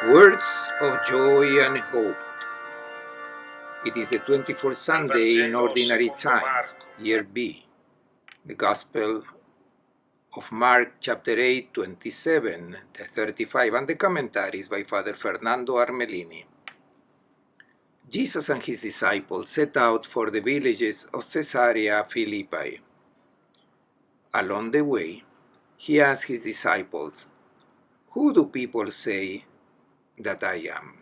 Words of Joy and Hope. It is the 24th Sunday in Ordinary Time, Year B. The Gospel of Mark, chapter 8, 27 to 35, and the commentaries by Father Fernando Armelini. Jesus and his disciples set out for the villages of Caesarea Philippi. Along the way, he asked his disciples, "Who do people say that I am?"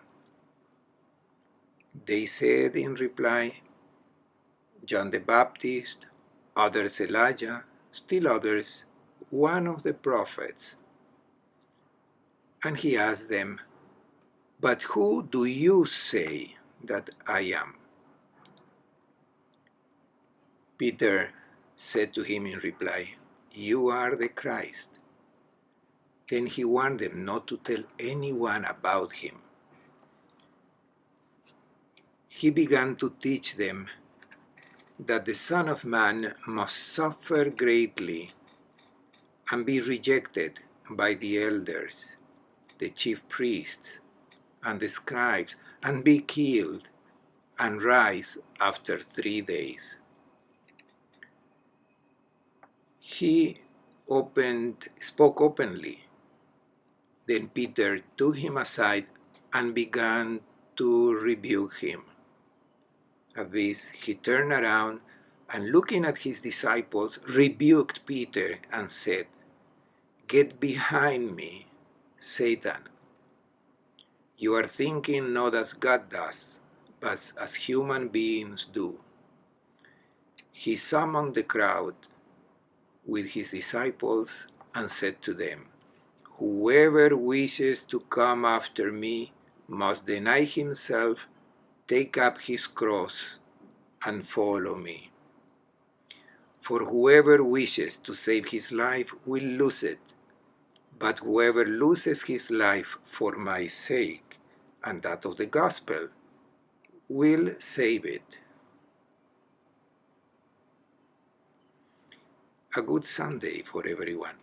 They said in reply, "John the Baptist, others Elijah, still others, one of the prophets." And he asked them, "But who do you say that I am?" Peter said to him in reply, "You are the Christ." Then he warned them not to tell anyone about him. He began to teach them that the Son of Man must suffer greatly and be rejected by the elders, the chief priests, and the scribes, and be killed, and rise after 3 days. He spoke openly. Then Peter took him aside and began to rebuke him. At this, he turned around and, looking at his disciples, rebuked Peter and said, "Get behind me, Satan. You are thinking not as God does, but as human beings do." He summoned the crowd with his disciples and said to them, "Whoever wishes to come after me must deny himself, take up his cross, and follow me. For whoever wishes to save his life will lose it, but whoever loses his life for my sake and that of the gospel will save it." A good Sunday for everyone.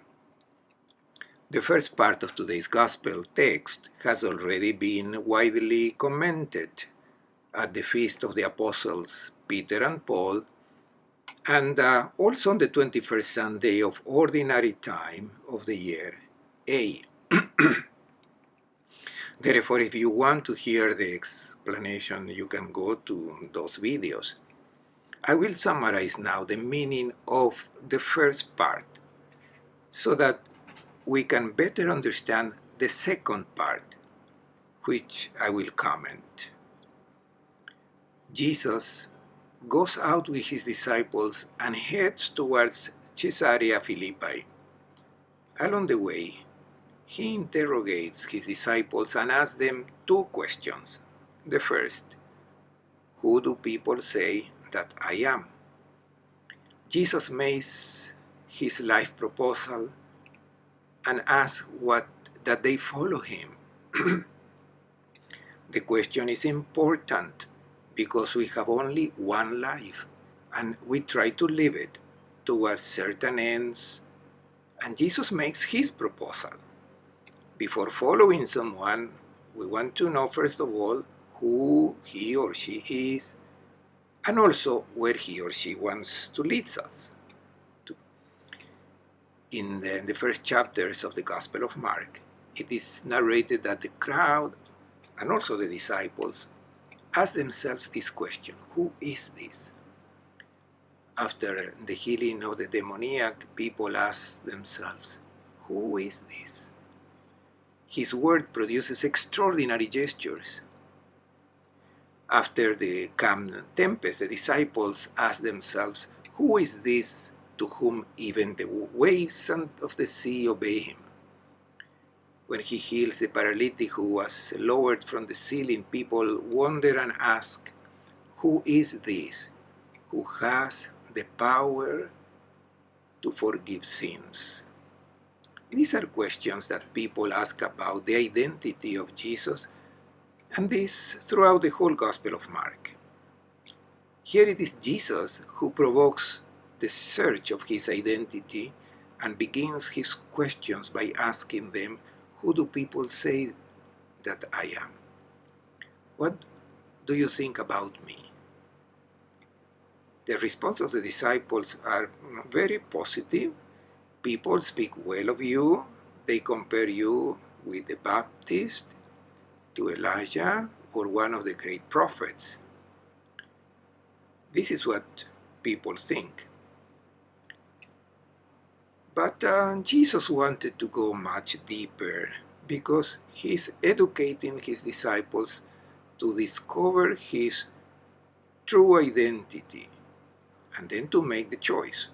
The first part of today's Gospel text has already been widely commented at the Feast of the Apostles Peter and Paul, and also on the 21st Sunday of Ordinary Time of the year A. Therefore, if you want to hear the explanation, you can go to those videos. I will summarize now the meaning of the first part so that we can better understand the second part, which I will comment. Jesus goes out with his disciples and heads towards Caesarea Philippi. Along the way, he interrogates his disciples and asks them 2 questions. The first, "Who do people say that I am?" Jesus makes his life proposal and asks that they follow him. The question is important because we have only one life and we try to live it towards certain ends, and Jesus makes his proposal. Before following someone, we want to know first of all who he or she is, and also where he or she wants to lead us to. In the first chapters of the Gospel of Mark, it is narrated that the crowd and also the disciples ask themselves this question: who is this? After the healing of the demoniac, people ask themselves, who is this? His word produces extraordinary gestures. After the calm tempest, the disciples ask themselves, who is this to whom even the waves of the sea obey him? When he heals the paralytic who was lowered from the ceiling, people wonder and ask, who is this who has the power to forgive sins? These are questions that people ask about the identity of Jesus, and this throughout the whole Gospel of Mark. Here it is Jesus who provokes the search of his identity and begins his questions by asking them, who do people say that I am? What do you think about me? The response of the disciples are very positive. People speak well of you. They compare you with the Baptist, to Elijah, or one of the great prophets. This is what people think. But Jesus wanted to go much deeper because he's educating his disciples to discover his true identity and then to make the choice.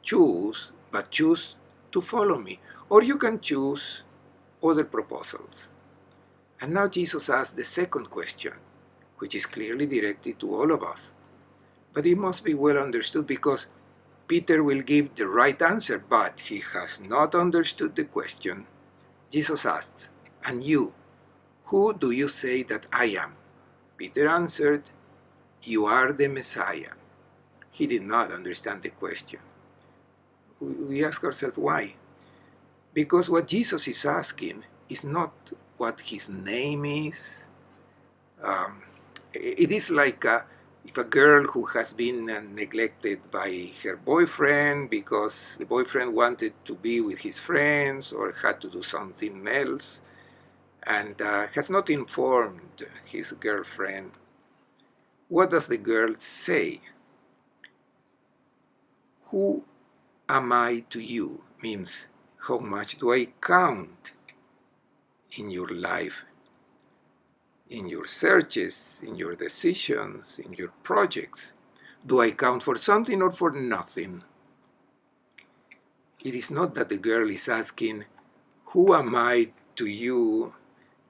Choose, but choose to follow me. Or you can choose other proposals. And now Jesus asks the second question, which is clearly directed to all of us. But it must be well understood because Peter will give the right answer, but he has not understood the question. Jesus asks, "And you, who do you say that I am?" Peter answered, "You are the Messiah." He did not understand the question. We ask ourselves why. Because what Jesus is asking is not what his name is. It is like if a girl who has been neglected by her boyfriend because the boyfriend wanted to be with his friends or had to do something else and has not informed his girlfriend, what does the girl say? Who am I to you? Means, how much do I count in your life, in your searches, in your decisions, in your projects? Do I count for something or for nothing? It is not that the girl is asking, who am I to you?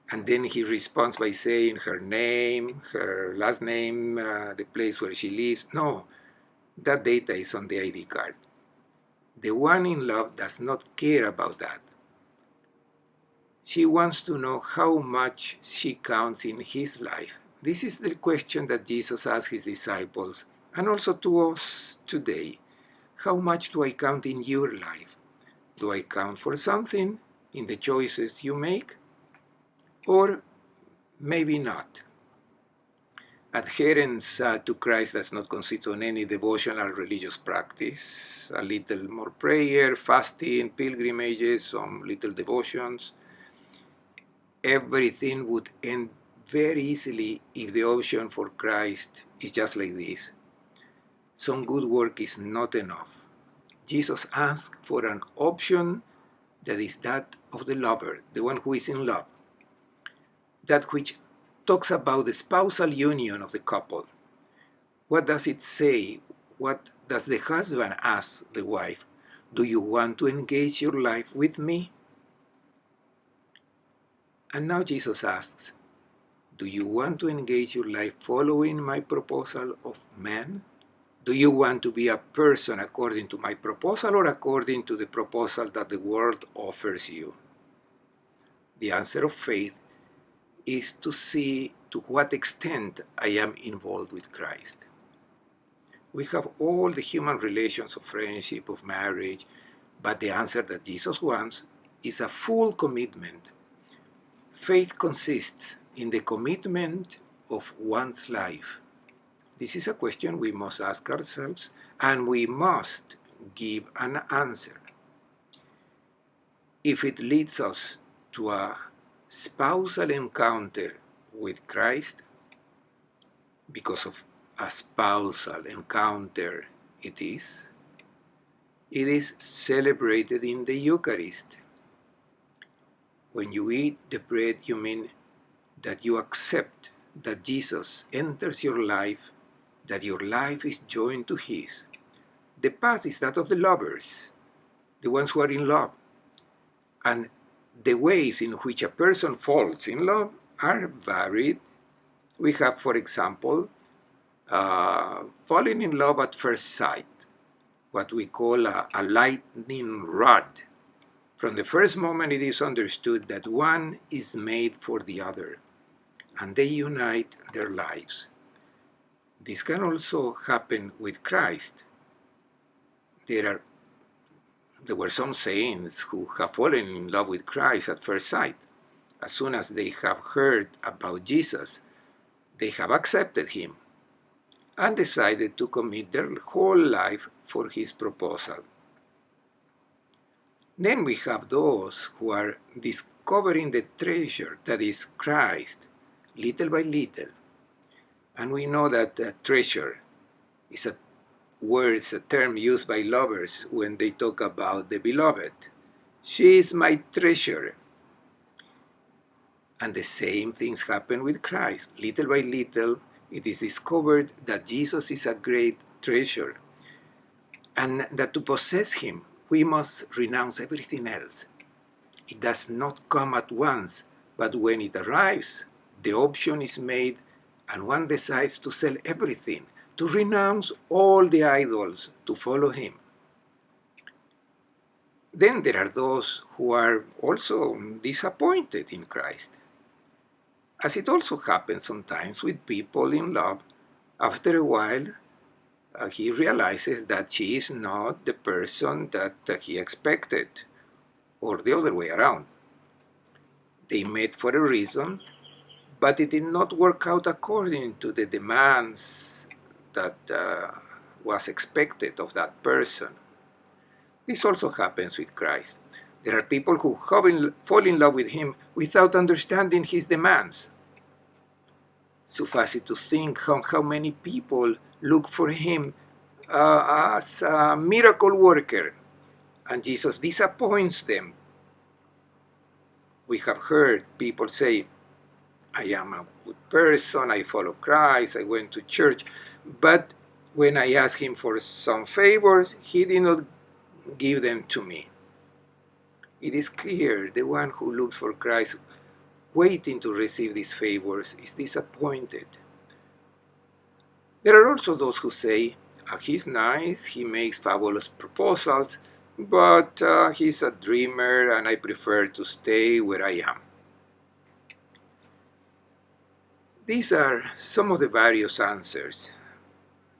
And then he responds by saying her name, her last name, the place where she lives. No, that data is on the ID card. The one in love does not care about that. She wants to know how much she counts in his life. This is the question that Jesus asked his disciples and also to us today. How much do I count in your life? Do I count for something in the choices you make? Or maybe not. Adherence to Christ does not consist on any devotional religious practice, a little more prayer, fasting, pilgrimages, some little devotions. Everything would end very easily if the option for Christ is just like this. Some good work is not enough. Jesus asked for an option that is that of the lover, the one who is in love, that which talks about the spousal union of the couple. What does it say? What does the husband ask the wife? Do you want to engage your life with me? And now Jesus asks, do you want to engage your life following my proposal of man? Do you want to be a person according to my proposal or according to the proposal that the world offers you? The answer of faith is to see to what extent I am involved with Christ. We have all the human relations of friendship, of marriage, but the answer that Jesus wants is a full commitment. Faith consists in the commitment of one's life. This is a question we must ask ourselves, and we must give an answer. If it leads us to a spousal encounter with Christ, because of a spousal encounter it is celebrated in the Eucharist. When you eat the bread, you mean that you accept that Jesus enters your life, that your life is joined to his. The path is that of the lovers, the ones who are in love. And the ways in which a person falls in love are varied. We have, for example, falling in love at first sight, what we call a lightning rod. From the first moment it is understood that one is made for the other, and they unite their lives. This can also happen with Christ. There were some saints who have fallen in love with Christ at first sight. As soon as they have heard about Jesus, they have accepted him and decided to commit their whole life for his proposal. Then we have those who are discovering the treasure that is Christ, little by little. And we know that treasure is a term used by lovers when they talk about the beloved. She is my treasure. And the same things happen with Christ. Little by little, it is discovered that Jesus is a great treasure, and that to possess him, we must renounce everything else. It does not come at once, but when it arrives, the option is made, and one decides to sell everything, to renounce all the idols, to follow him. Then there are those who are also disappointed in Christ. As it also happens sometimes with people in love, after a while, he realizes that she is not the person that he expected, or the other way around. They met for a reason, but it did not work out according to the demands that was expected of that person. This also happens with Christ. There are people who fall in love with him without understanding his demands. Suffice it to think how many people look for him as a miracle worker, and Jesus disappoints them. We have heard people say, I am a good person, I follow Christ, I went to church, but when I asked him for some favors, he did not give them to me. It is clear the one who looks for Christ, waiting to receive these favors, is disappointed. There are also those who say, he's nice, he makes fabulous proposals, but he's a dreamer and I prefer to stay where I am. These are some of the various answers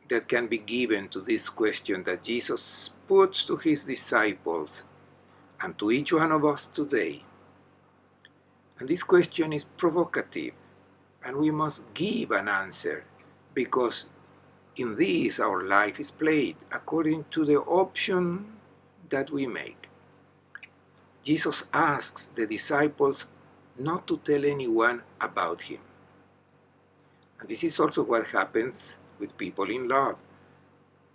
that can be given to this question that Jesus puts to his disciples and to each one of us today. And this question is provocative, and we must give an answer, because in this our life is played according to the option that we make. Jesus asks the disciples not to tell anyone about him. And this is also what happens with people in love.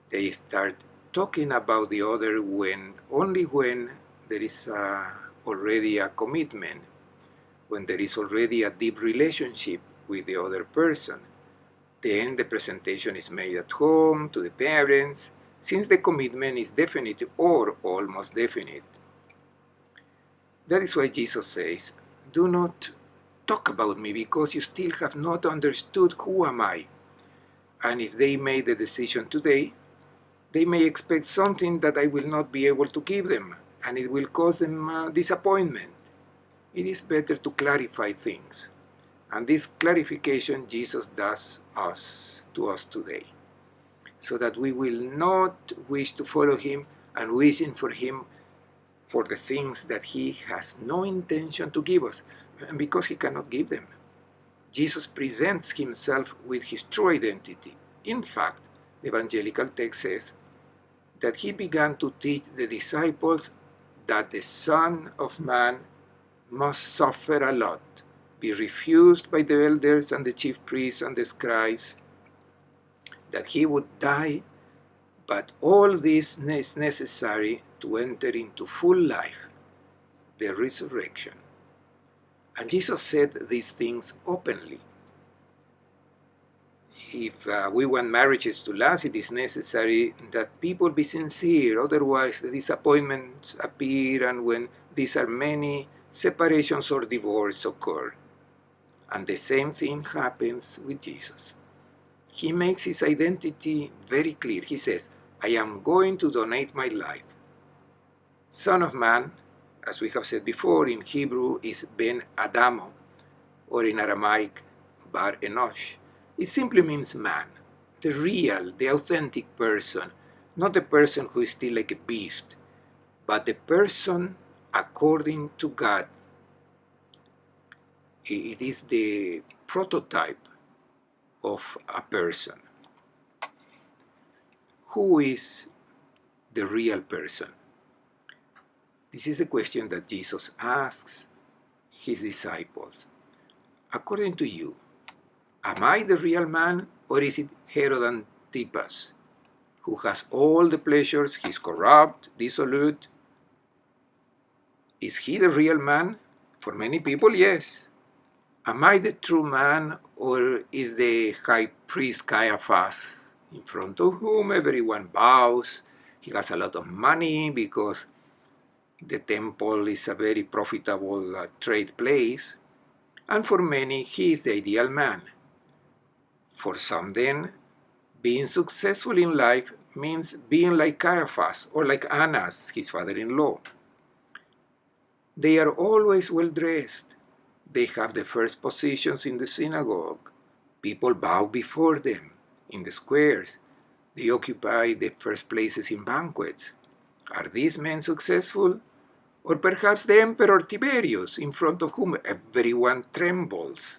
They start talking about the other only when there is already a commitment, when there is already a deep relationship with the other person. Then the presentation is made at home to the parents, since the commitment is definite or almost definite. That is why Jesus says, do not talk about me, because you still have not understood who am I. And if they made the decision today, they may expect something that I will not be able to give them, and it will cause them disappointment. It is better to clarify things. And this clarification Jesus does to us today, so that we will not wish to follow him and wishing for him for the things that he has no intention to give us, and because he cannot give them. Jesus presents himself with his true identity. In fact, the evangelical text says that he began to teach the disciples that the Son of Man must suffer a lot, be refused by the elders and the chief priests and the scribes, that he would die, but all this is necessary to enter into full life, the resurrection. And Jesus said these things openly. If we want marriages to last, it is necessary that people be sincere, otherwise the disappointments appear, and when these are many, separations or divorce occur. And the same thing happens with Jesus. He makes his identity very clear. He says, I am going to donate my life. Son of Man, as we have said before, in Hebrew is Ben Adamo, or in Aramaic, Bar Enosh. It simply means man, the real, the authentic person, not the person who is still like a beast, but the person according to God. It is the prototype of a person. Who is the real person? This is the question that Jesus asks his disciples. According to you, am I the real man, or is it Herod Antipas, who has all the pleasures, he's corrupt, dissolute? Is he the real man? For many people, yes. Am I the true man, or is the high priest Caiaphas, in front of whom everyone bows? He has a lot of money because the temple is a very profitable trade place, and for many he is the ideal man. For some then, being successful in life means being like Caiaphas or like Annas, his father-in-law. They are always well dressed. They have the first positions in the synagogue. People bow before them in the squares. They occupy the first places in banquets. Are these men successful? Or perhaps the Emperor Tiberius, in front of whom everyone trembles?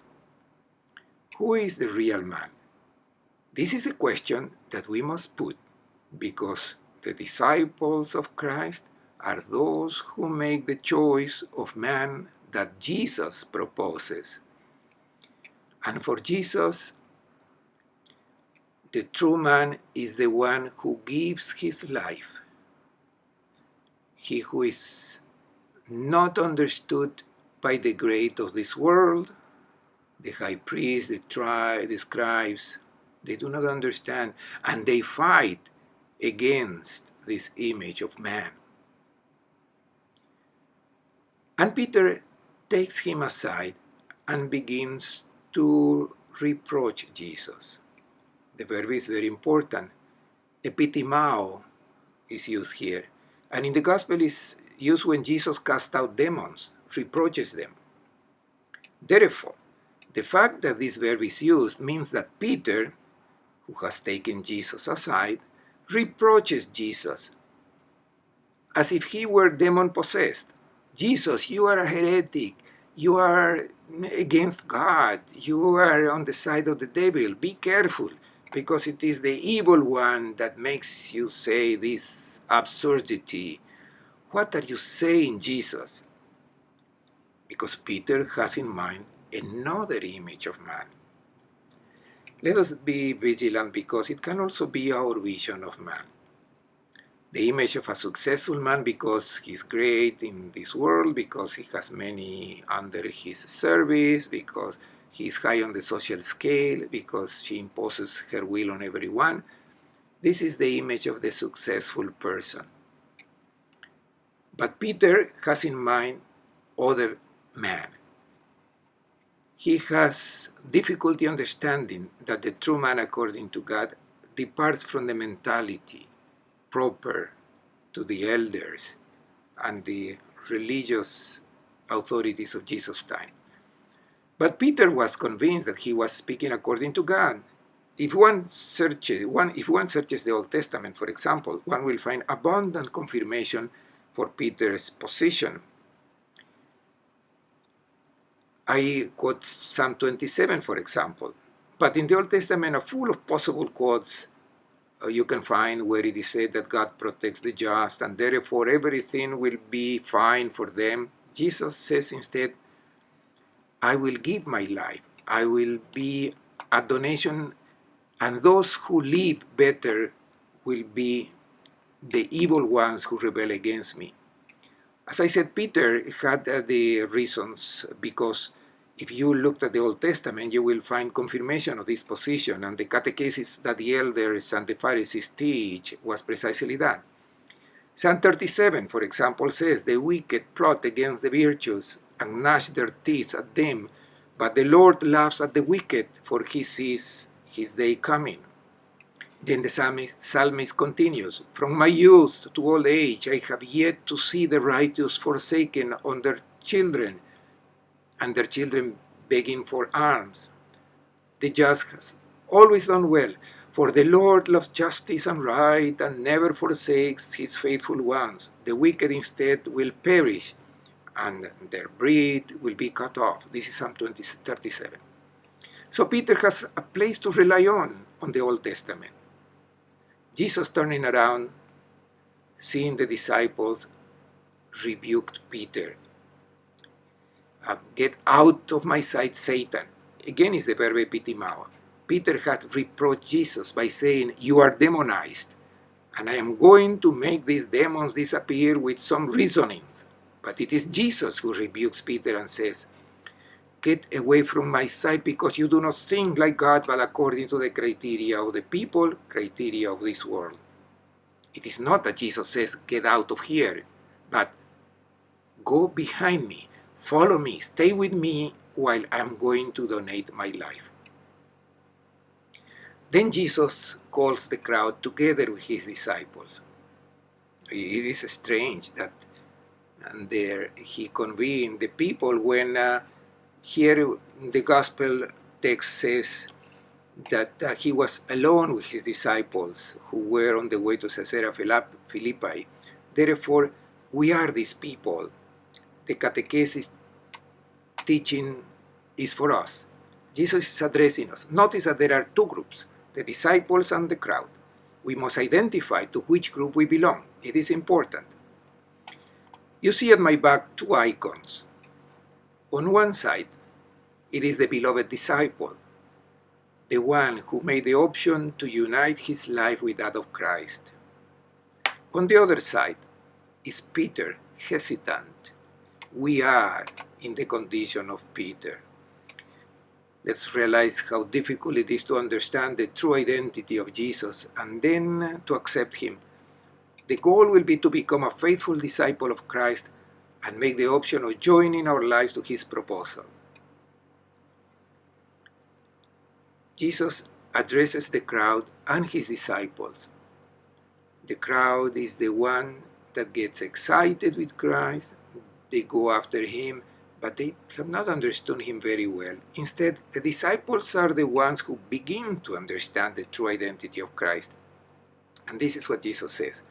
Who is the real man? This is the question that we must put, because the disciples of Christ are those who make the choice of man that Jesus proposes. And for Jesus, the true man is the one who gives his life. He who is not understood by the great of this world, the high priest, the scribes, they do not understand, and they fight against this image of man. And Peter takes him aside and begins to reproach Jesus. The verb is very important. Epitimao is used here. And in the gospel is used when Jesus casts out demons, reproaches them. Therefore, the fact that this verb is used means that Peter, who has taken Jesus aside, reproaches Jesus as if he were demon-possessed. Jesus, you are a heretic. You are against God. You are on the side of the devil. Be careful, because it is the evil one that makes you say this absurdity. What are you saying, Jesus? Because Peter has in mind another image of man. Let us be vigilant, because it can also be our vision of man. The image of a successful man because he's great in this world, because he has many under his service, because he's high on the social scale, because she imposes her will on everyone. This is the image of the successful person. But Peter has in mind other man. He has difficulty understanding that the true man, according to God, departs from the mentality proper to the elders and the religious authorities of Jesus' time. But Peter was convinced that he was speaking according to God. If one searches the Old Testament, for example, one will find abundant confirmation for Peter's position. I quote Psalm 27, for example, but in the Old Testament are full of possible quotes you can find where it is said that God protects the just and therefore everything will be fine for them. Jesus says instead, I will give my life. I will be a donation, and those who live better will be the evil ones who rebel against me. As I said, Peter had the reasons, because if you looked at the Old Testament, you will find confirmation of this position, and the catechesis that the elders and the Pharisees teach was precisely that. Psalm 37, for example, says, the wicked plot against the virtuous and gnash their teeth at them, but the Lord laughs at the wicked, for he sees his day coming. Then the psalmist continues, from my youth to old age, I have yet to see the righteous forsaken on their children, and their children begging for alms. The just has always done well, for the Lord loves justice and right, and never forsakes his faithful ones. The wicked instead will perish, and their breed will be cut off. This is Psalm 37. So Peter has a place to rely on the Old Testament. Jesus, turning around, seeing the disciples, rebuked Peter. Get out of my sight, Satan. Again is the verb epitimao. Peter had reproached Jesus by saying, you are demonized, and I am going to make these demons disappear with some reasonings. But it is Jesus who rebukes Peter and says, get away from my sight, because you do not think like God, but according to the criteria of the people, criteria of this world. It is not that Jesus says, get out of here, but go behind me, follow me, stay with me while I'm going to donate my life. Then Jesus calls the crowd together with his disciples. It is strange that and there he convened the people when here the gospel text says that he was alone with his disciples who were on the way to Caesarea Philippi. Therefore, we are these people. The catechesis teaching is for us. Jesus is addressing us. Notice that there are two groups, the disciples and the crowd. We must identify to which group we belong. It is important. You see at my back two icons. On one side, it is the beloved disciple, the one who made the option to unite his life with that of Christ. On the other side is Peter, hesitant. We are in the condition of Peter. Let's realize how difficult it is to understand the true identity of Jesus and then to accept him. The goal will be to become a faithful disciple of Christ and make the option of joining our lives to his proposal. Jesus addresses the crowd and his disciples. The crowd is the one that gets excited with Christ. They go after him, but they have not understood him very well. Instead, the disciples are the ones who begin to understand the true identity of Christ. And this is what Jesus says.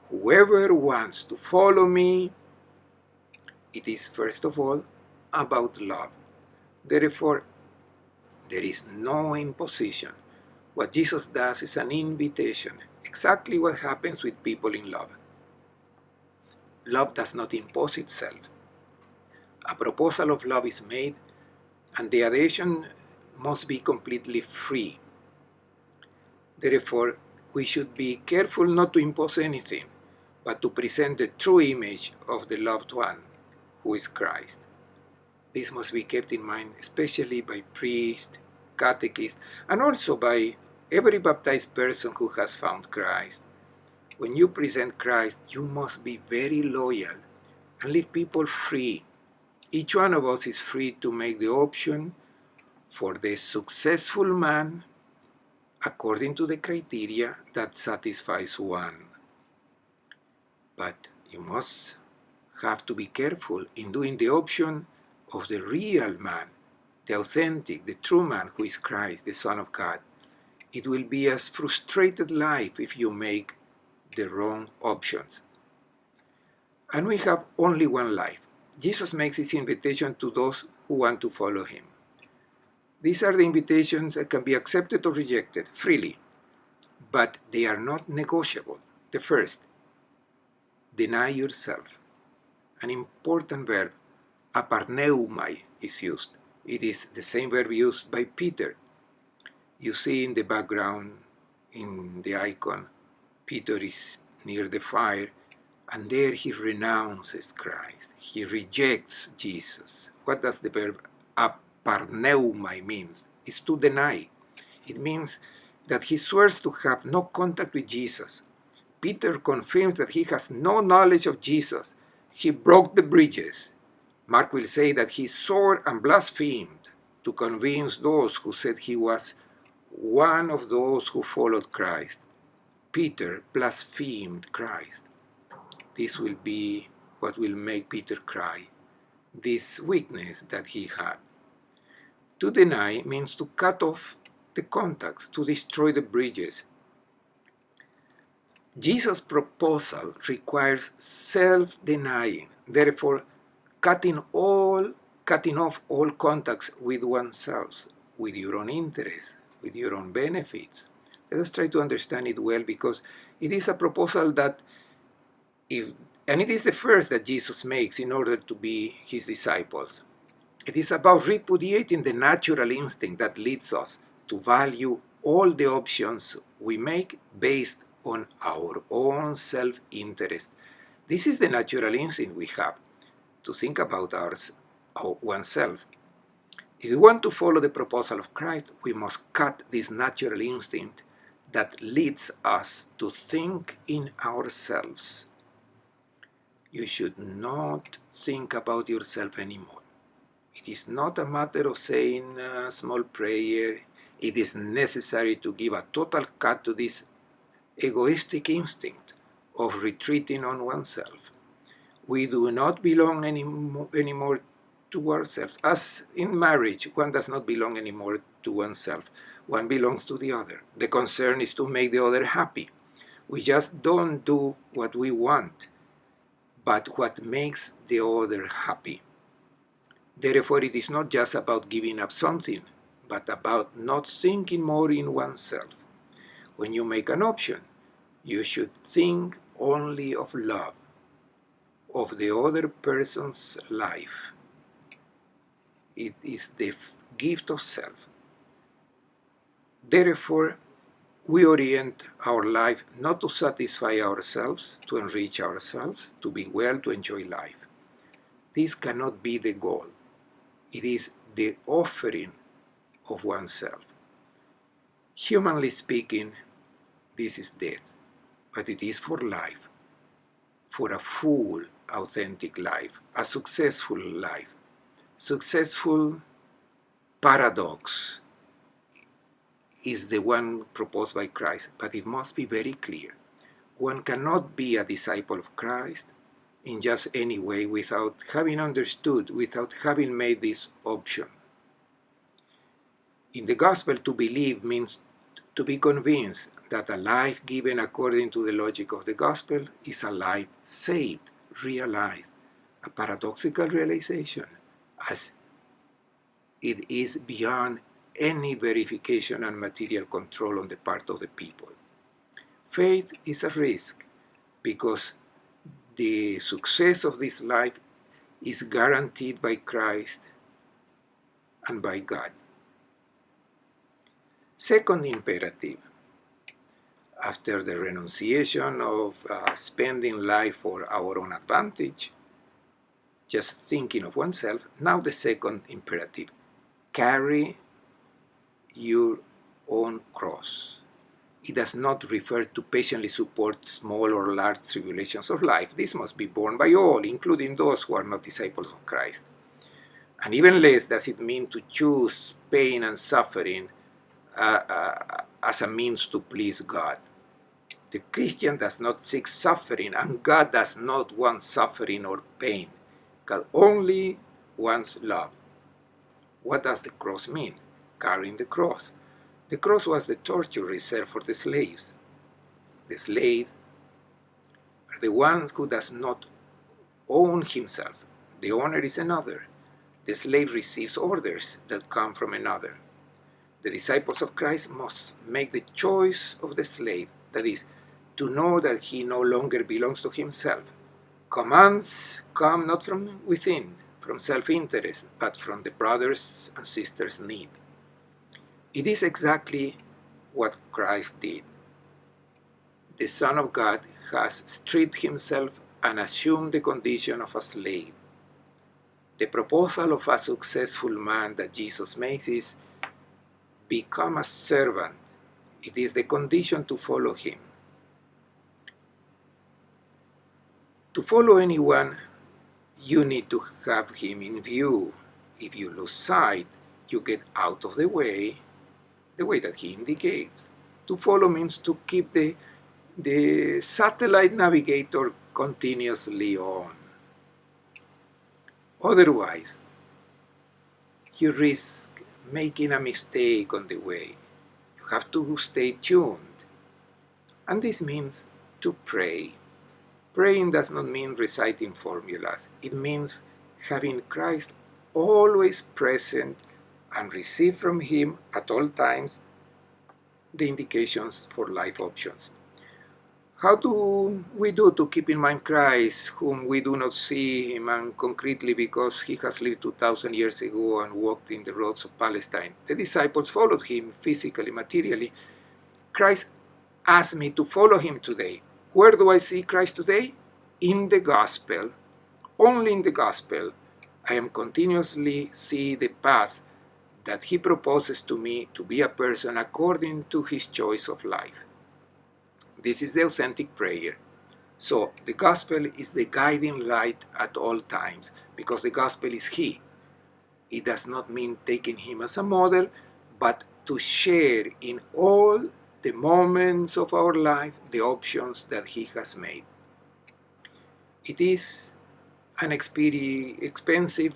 Whoever wants to follow me, it is first of all about love. Therefore, there is no imposition. What Jesus does is an invitation, exactly what happens with people in love. Love does not impose itself. A proposal of love is made, and the adhesion must be completely free. Therefore, we should be careful not to impose anything, but to present the true image of the loved one, who is Christ. This must be kept in mind, especially by priests, catechists, and also by every baptized person who has found Christ. When you present Christ, you must be very loyal and leave people free. Each one of us is free to make the option for the successful man according to the criteria that satisfies one. But you must have to be careful in doing the option of the real man, the authentic, the true man who is Christ, the Son of God. It will be a frustrated life if you make the wrong options. And we have only one life. Jesus makes his invitation to those who want to follow him. These are the invitations that can be accepted or rejected freely, but they are not negotiable. The first, deny yourself. An important verb, aparneumai, is used. It is the same verb used by Peter. You see in the background, in the icon, Peter is near the fire, and there he renounces Christ. He rejects Jesus. What does the verb aparneumai means? It's to deny. It means that he swears to have no contact with Jesus. Peter confirms that he has no knowledge of Jesus. He broke the bridges. Mark will say that he swore and blasphemed to convince those who said he was one of those who followed Christ. Peter blasphemed Christ. This will be what will make Peter cry, this weakness that he had. To deny means to cut off the contact, to destroy the bridges. Jesus' proposal requires self-denying. Therefore, cutting off all contacts with oneself, with your own interests, with your own benefits. Let us try to understand it well, because it is a proposal that and it is the first that Jesus makes in order to be his disciples. It is about repudiating the natural instinct that leads us to value all the options we make based on our own self-interest. This is the natural instinct we have, to think about oneself. If we want to follow the proposal of Christ, we must cut this natural instinct that leads us to think in ourselves. You should not think about yourself anymore. It is not a matter of saying a small prayer. It is necessary to give a total cut to this egoistic instinct of retreating on oneself. We do not belong anymore to ourselves. As in marriage, one does not belong anymore to oneself. One belongs to the other. The concern is to make the other happy. We just don't do what we want, but what makes the other happy. Therefore, it is not just about giving up something, but about not thinking more in oneself. When you make an option, you should think only of love, of the other person's life. It is the gift of self. Therefore, we orient our life not to satisfy ourselves, to enrich ourselves, to be well, to enjoy life. This cannot be the goal. It is the offering of oneself. Humanly speaking, this is death, but it is for life, for a full, authentic life, a successful life. Successful paradox is the one proposed by Christ, but it must be very clear. One cannot be a disciple of Christ in just any way without having understood, without having made this option. In the gospel, to believe means to be convinced that a life given according to the logic of the gospel is a life saved, realized, a paradoxical realization, as it is beyond any verification and material control on the part of the people. Faith is a risk, because the success of this life is guaranteed by Christ and by God. Second imperative, after the renunciation of spending life for our own advantage, just thinking of oneself, now the second imperative, carry your own cross. It does not refer to patiently support small or large tribulations of life. This must be borne by all, including those who are not disciples of Christ. And even less does it mean to choose pain and suffering as a means to please God. The Christian does not seek suffering, and God does not want suffering or pain. God only wants love. What does the cross mean? Carrying the cross. The cross was the torture reserved for the slaves. The slaves are the ones who does not own himself. The owner is another. The slave receives orders that come from another. The disciples of Christ must make the choice of the slave, that is, to know that he no longer belongs to himself. Commands come not from within, from self-interest, but from the brothers and sisters' need. It is exactly what Christ did. The Son of God has stripped himself and assumed the condition of a slave. The proposal of a successful man that Jesus makes is, become a servant. It is the condition to follow him. To follow anyone, you need to have him in view. If you lose sight, you get out of the way that he indicates. To follow means to keep the satellite navigator continuously on. Otherwise, you risk making a mistake on the way. You have to stay tuned. And this means to pray. Praying does not mean reciting formulas. It means having Christ always present and receive from Him at all times the indications for life options. How do we do to keep in mind Christ, whom we do not see Him and concretely because He has lived 2,000 years ago and walked in the roads of Palestine? The disciples followed Him physically, materially. Christ asked me to follow Him today. Where do I see Christ today? In the Gospel. Only in the Gospel I am continuously see the path that He proposes to me to be a person according to His choice of life. This is the authentic prayer. So the Gospel is the guiding light at all times, because the Gospel is He. It does not mean taking Him as a model, but to share in all the moments of our life the options that He has made. It is an expensive,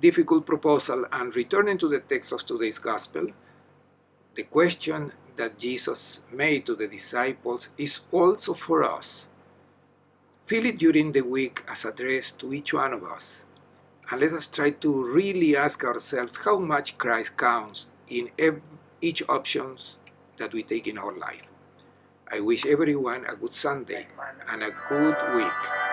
difficult proposal, and returning to the text of today's Gospel, the question that Jesus made to the disciples is also for us. Feel it during the week as addressed to each one of us. And let us try to really ask ourselves how much Christ counts in each option that we take in our life. I wish everyone a good Sunday and a good week.